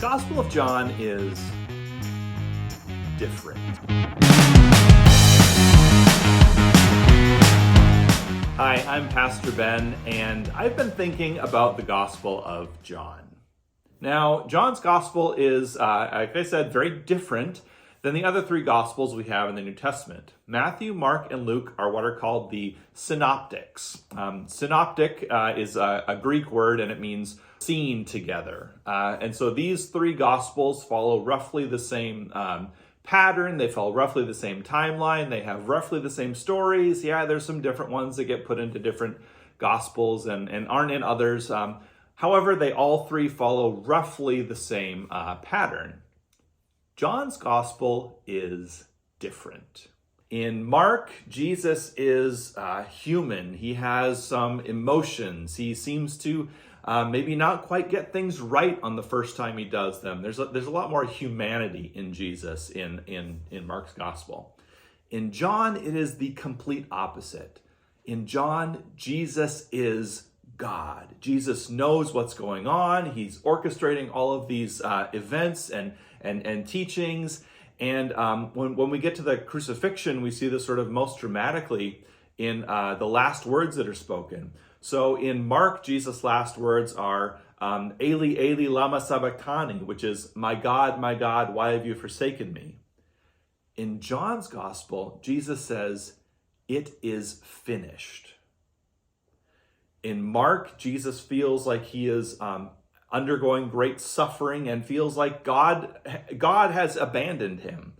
Gospel of John is different. Hi, I'm Pastor Ben, and I've been thinking about the Gospel of John. Now, John's Gospel is, like I said, very different than the other three Gospels we have in the New Testament. Matthew, Mark, and Luke are what are called the Synoptics. Synoptic is a Greek word, and it means seen together. And so these three Gospels follow roughly the same pattern. They follow roughly the same timeline. They have roughly the same stories. Yeah, there's some different ones that get put into different Gospels and aren't in others. However, they all three follow roughly the same pattern. John's Gospel is different. In Mark, Jesus is human. He has some emotions. He seems to maybe not quite get things right on the first time he does them. There's a lot more humanity in Jesus in Mark's Gospel. In John, it is the complete opposite. In John, Jesus is God. Jesus knows what's going on. He's orchestrating all of these events and teachings. And when we get to the crucifixion, we see this sort of most dramatically in the last words that are spoken. So in Mark, Jesus' last words are, Eli, Eli, lama sabachthani, which is, my God, why have you forsaken me? In John's Gospel, Jesus says, it is finished. In Mark, Jesus feels like he is undergoing great suffering and feels like God has abandoned him.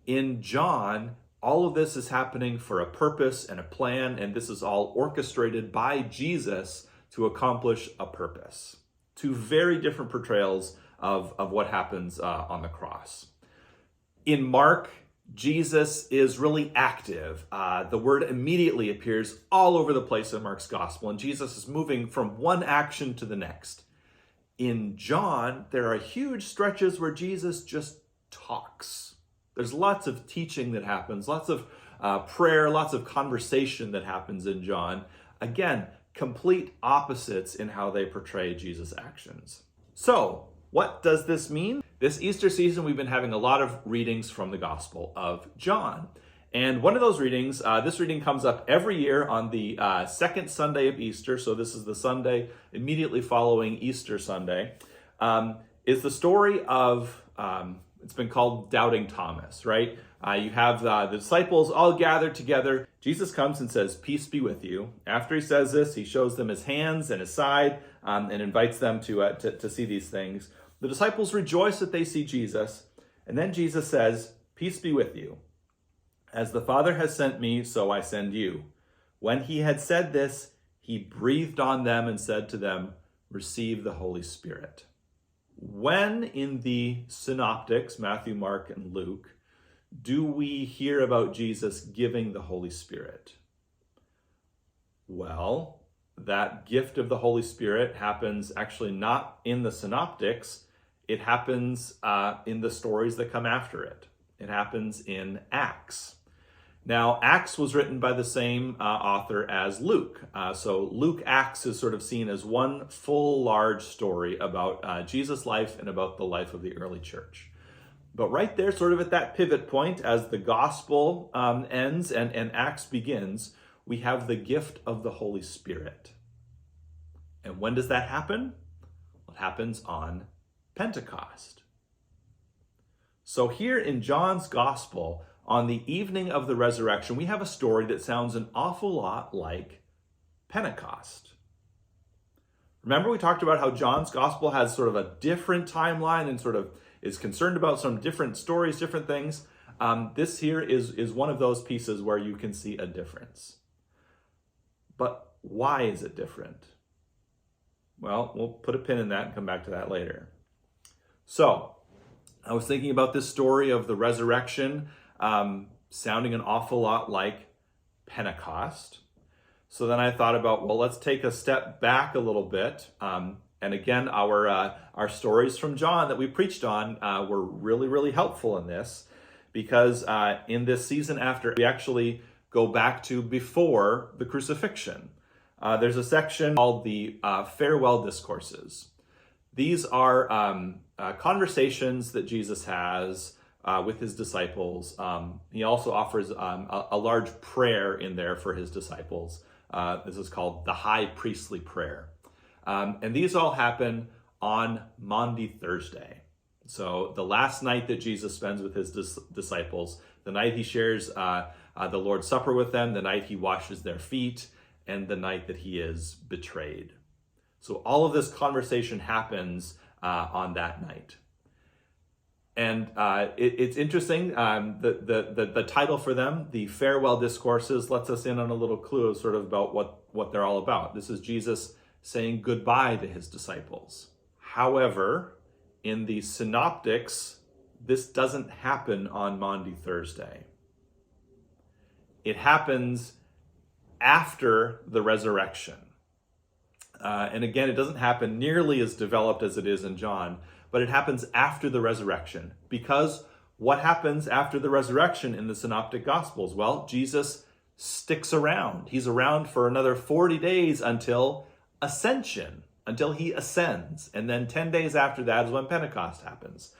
In John, all of this is happening for a purpose and a plan, and this is all orchestrated by Jesus to accomplish a purpose. Two very different portrayals of what happens on the cross. In Mark, Jesus is really active. The word immediately appears all over the place in Mark's Gospel, and Jesus is moving from one action to the next. In John, there are huge stretches where Jesus just talks. There's lots of teaching that happens, lots of prayer, lots of conversation that happens in John. Again, complete opposites in how they portray Jesus' actions. So, what does this mean? This Easter season, we've been having a lot of readings from the Gospel of John. And one of those readings, this reading comes up every year on the second Sunday of Easter. So this is the Sunday immediately following Easter Sunday. Is the story of, it's been called Doubting Thomas, right? You have the disciples all gathered together. Jesus comes and says, peace be with you. After he says this, he shows them his hands and his side and invites them to see these things. The disciples rejoice that they see Jesus. And then Jesus says, peace be with you. As the Father has sent me, so I send you. When he had said this, he breathed on them and said to them, receive the Holy Spirit. When in the Synoptics, Matthew, Mark, and Luke, do we hear about Jesus giving the Holy Spirit? Well, that gift of the Holy Spirit happens actually not in the Synoptics. It happens in the stories that come after it. It happens in Acts. Now, Acts was written by the same author as Luke. So Luke Acts is sort of seen as one full, large story about Jesus' life and about the life of the early church. But right there, sort of at that pivot point, as the gospel ends and Acts begins, we have the gift of the Holy Spirit. And when does that happen? It happens on Pentecost. So here in John's Gospel, on the evening of the resurrection, we have a story that sounds an awful lot like Pentecost. Remember we talked about how John's Gospel has sort of a different timeline and sort of is concerned about some different stories, different things. This here is one of those pieces where you can see a difference. But why is it different? Well, we'll put a pin in that and come back to that later. So, I was thinking about this story of the resurrection sounding an awful lot like Pentecost. So then I thought about, well, let's take a step back a little bit. And again, our stories from John that we preached on were really, really helpful in this because in this season after, we actually go back to before the crucifixion. There's a section called the farewell discourses. These are conversations that Jesus has with his disciples. He also offers a large prayer in there for his disciples. This is called the high priestly prayer. And these all happen on Maundy Thursday. So the last night that Jesus spends with his disciples, the night he shares the Lord's Supper with them, the night he washes their feet, and the night that he is betrayed. So all of this conversation happens on that night. And it's interesting, the title for them, the farewell discourses, lets us in on a little clue sort of about what they're all about. This is Jesus saying goodbye to his disciples. However, in the Synoptics, this doesn't happen on Maundy Thursday. It happens after the resurrection. And again, it doesn't happen nearly as developed as it is in John, but it happens after the resurrection. Because what happens after the resurrection in the Synoptic Gospels? Well, Jesus sticks around. He's around for another 40 days until Ascension, until he ascends. And then 10 days after that is when Pentecost happens.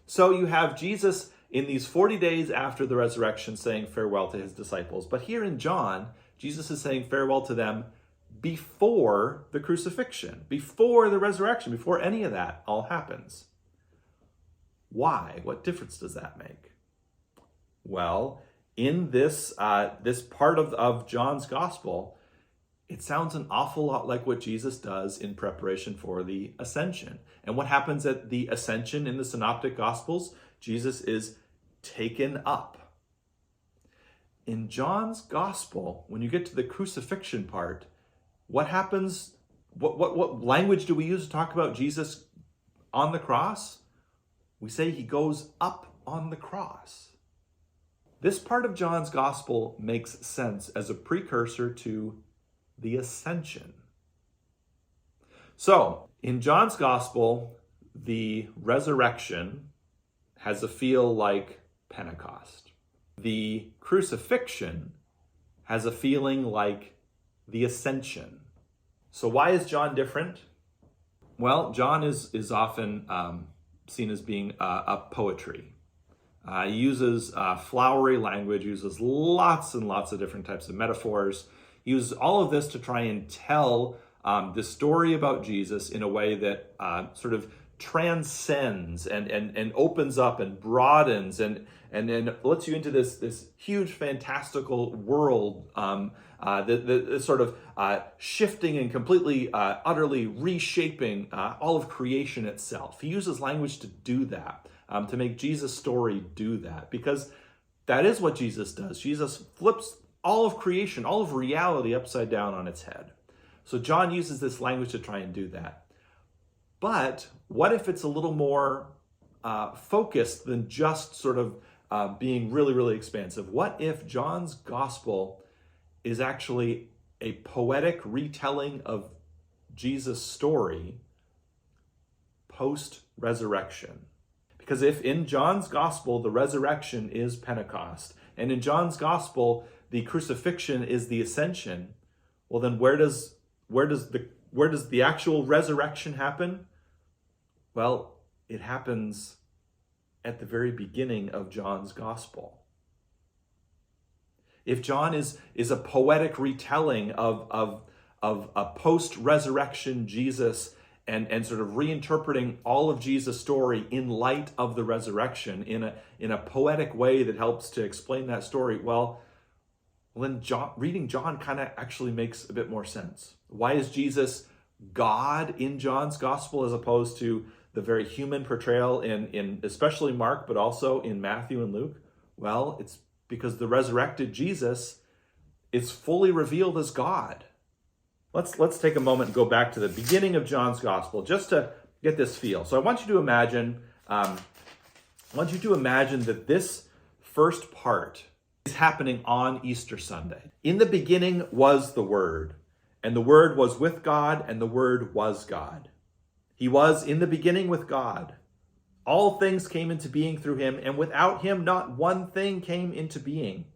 So you have Jesus in these 40 days after the resurrection saying farewell to his disciples. But here in John, Jesus is saying farewell to them before the crucifixion, before the resurrection, before any of that all happens. Why? What difference does that make? Well, in this part of John's gospel, it sounds an awful lot like what Jesus does in preparation for the ascension. And what happens at the ascension in the Synoptic Gospels? Jesus is taken up. In John's gospel, when you get to the crucifixion part, what happens? What language do we use to talk about Jesus on the cross? We say he goes up on the cross. This part of John's gospel makes sense as a precursor to the ascension. So, in John's gospel, the resurrection has a feel like Pentecost. The crucifixion has a feeling like the ascension. So why is John different? Well, John is often seen as being a poetry. He uses flowery language, uses lots and lots of different types of metaphors. He uses all of this to try and tell the story about Jesus in a way that sort of transcends and opens up and broadens and lets you into this huge fantastical world that sort of shifting and completely utterly reshaping all of creation itself. He uses language to do that, to make Jesus' story do that, because that is what Jesus does. Jesus flips all of creation, all of reality upside down on its head. So John uses this language to try and do that. But what if it's a little more focused than just sort of being really, really expansive? What if John's gospel is actually a poetic retelling of Jesus' story post-resurrection? Because if in John's gospel the resurrection is Pentecost, and in John's gospel the crucifixion is the ascension, well then where does the actual resurrection happen? Well, it happens at the very beginning of John's gospel. If John is a poetic retelling of a post-resurrection Jesus and sort of reinterpreting all of Jesus' story in light of the resurrection in a poetic way that helps to explain that story, well then reading John kind of actually makes a bit more sense. Why is Jesus God in John's gospel as opposed to the very human portrayal in especially Mark, but also in Matthew and Luke? Well, it's because the resurrected Jesus is fully revealed as God. Let's take a moment and go back to the beginning of John's gospel just to get this feel. So I want you to imagine that this first part is happening on Easter Sunday. In the beginning was the Word, and the Word was with God, and the Word was God. He was in the beginning with God. All things came into being through him, and without him not one thing came into being.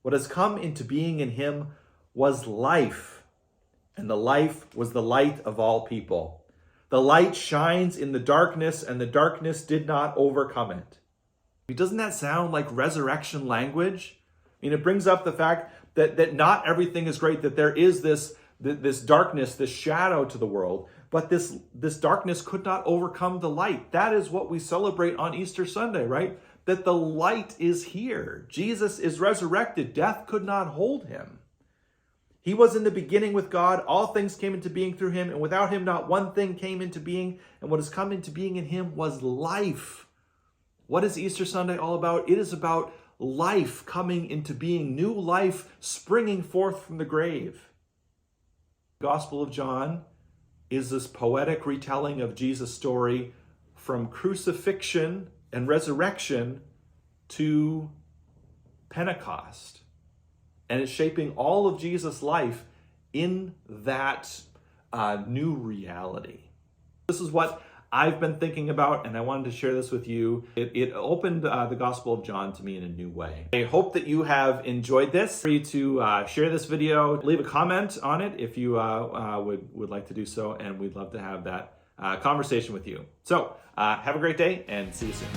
What has come into being in him was life, and the life was the light of all people. The light shines in the darkness, and the darkness did not overcome it. Doesn't that sound like resurrection language? I mean, it brings up the fact that not everything is great, that there is this darkness, this shadow to the world, but this darkness could not overcome the light. That is what we celebrate on Easter Sunday, right? That the light is here. Jesus is resurrected. Death could not hold him. He was in the beginning with God. All things came into being through him, and without him not one thing came into being. And what has come into being in him was life. What is Easter Sunday all about? It is about life coming into being, new life springing forth from the grave. The Gospel of John is this poetic retelling of Jesus' story from crucifixion and resurrection to Pentecost. And it's shaping all of Jesus' life in that new reality. This is what I've been thinking about, and I wanted to share this with you. It opened the Gospel of John to me in a new way. I hope that you have enjoyed this. Feel free to share this video, leave a comment on it if you would like to do so, and we'd love to have that conversation with you. So have a great day, and see you soon.